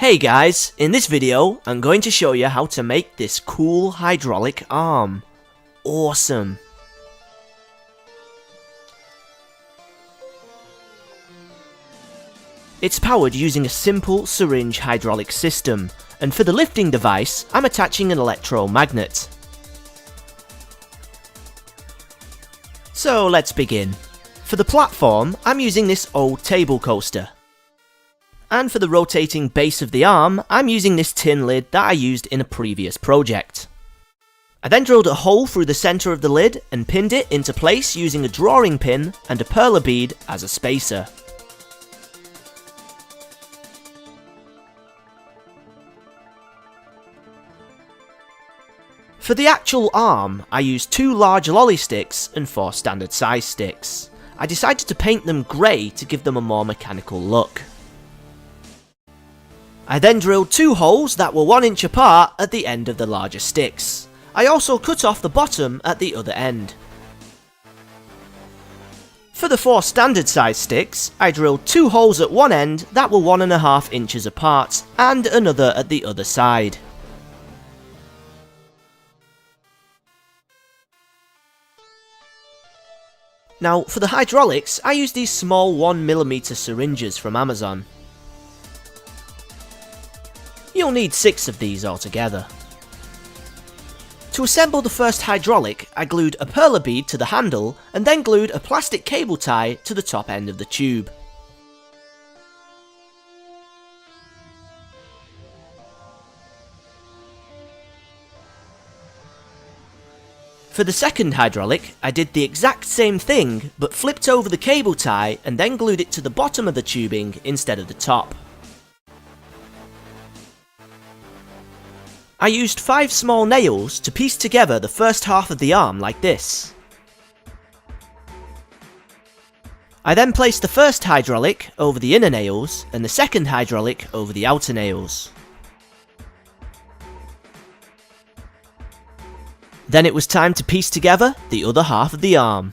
Hey guys, in this video I'm going to show you how to make this cool hydraulic arm. Awesome! It's powered using a simple syringe hydraulic system, and for the lifting device I'm attaching an electromagnet. So let's begin. For the platform I'm using this old table coaster. And for the rotating base of the arm, I'm using this tin lid that I used in a previous project. I then drilled a hole through the centre of the lid and pinned it into place using a drawing pin and a perler bead as a spacer. For the actual arm, I used 2 large lolly sticks and 4 standard size sticks. I decided to paint them grey to give them a more mechanical look. I then drilled 2 holes that were 1 inch apart at the end of the larger sticks. I also cut off the bottom at the other end. For the 4 standard size sticks, I drilled 2 holes at one end that were 1.5 inches apart, and another at the other side. Now for the hydraulics, I used these small 1mm syringes from Amazon. You'll need 6 of these altogether. To assemble the first hydraulic, I glued a perler bead to the handle and then glued a plastic cable tie to the top end of the tube. For the second hydraulic, I did the exact same thing, but flipped over the cable tie and then glued it to the bottom of the tubing instead of the top. I used 5 small nails to piece together the first half of the arm like this. I then placed the first hydraulic over the inner nails and the second hydraulic over the outer nails. Then it was time to piece together the other half of the arm.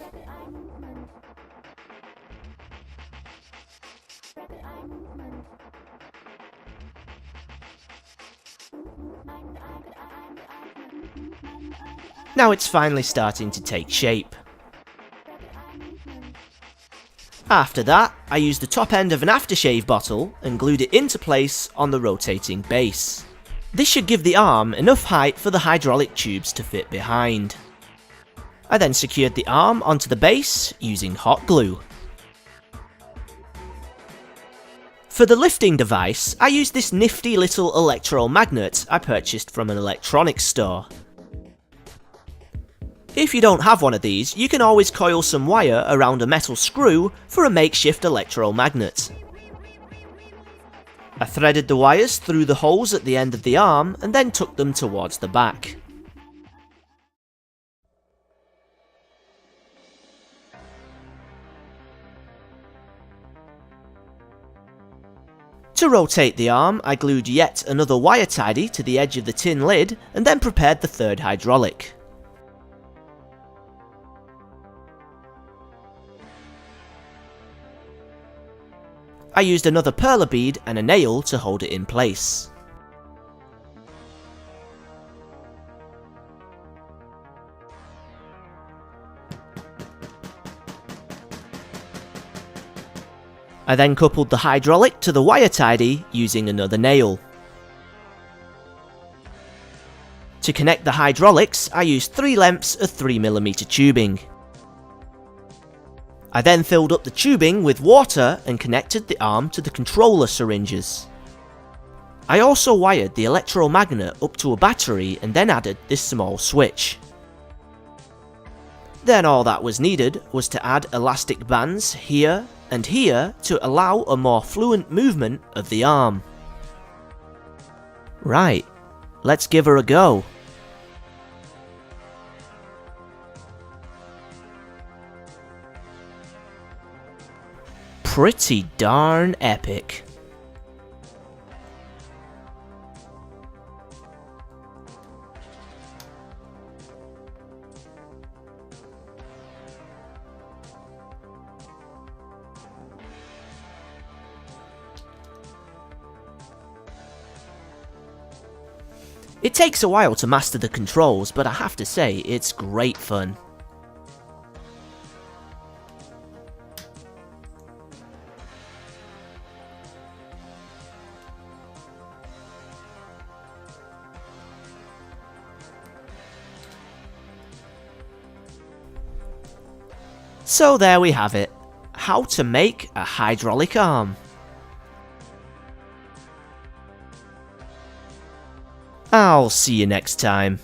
Now it's finally starting to take shape. After that, I used the top end of an aftershave bottle and glued it into place on the rotating base. This should give the arm enough height for the hydraulic tubes to fit behind. I then secured the arm onto the base using hot glue. For the lifting device, I used this nifty little electromagnet I purchased from an electronics store. If you don't have one of these, you can always coil some wire around a metal screw for a makeshift electromagnet. I threaded the wires through the holes at the end of the arm and then tucked them towards the back. To rotate the arm, I glued yet another wire tidy to the edge of the tin lid and then prepared the third hydraulic. I used another perler bead and a nail to hold it in place. I then coupled the hydraulic to the wire tidy using another nail. To connect the hydraulics, I used 3 lengths of 3mm tubing. I then filled up the tubing with water and connected the arm to the controller syringes. I also wired the electromagnet up to a battery and then added this small switch. Then all that was needed was to add elastic bands here and here to allow a more fluent movement of the arm. Right, let's give her a go. Pretty darn epic. It takes a while to master the controls, but I have to say, it's great fun. So there we have it, how to make a hydraulic arm. I'll see you next time.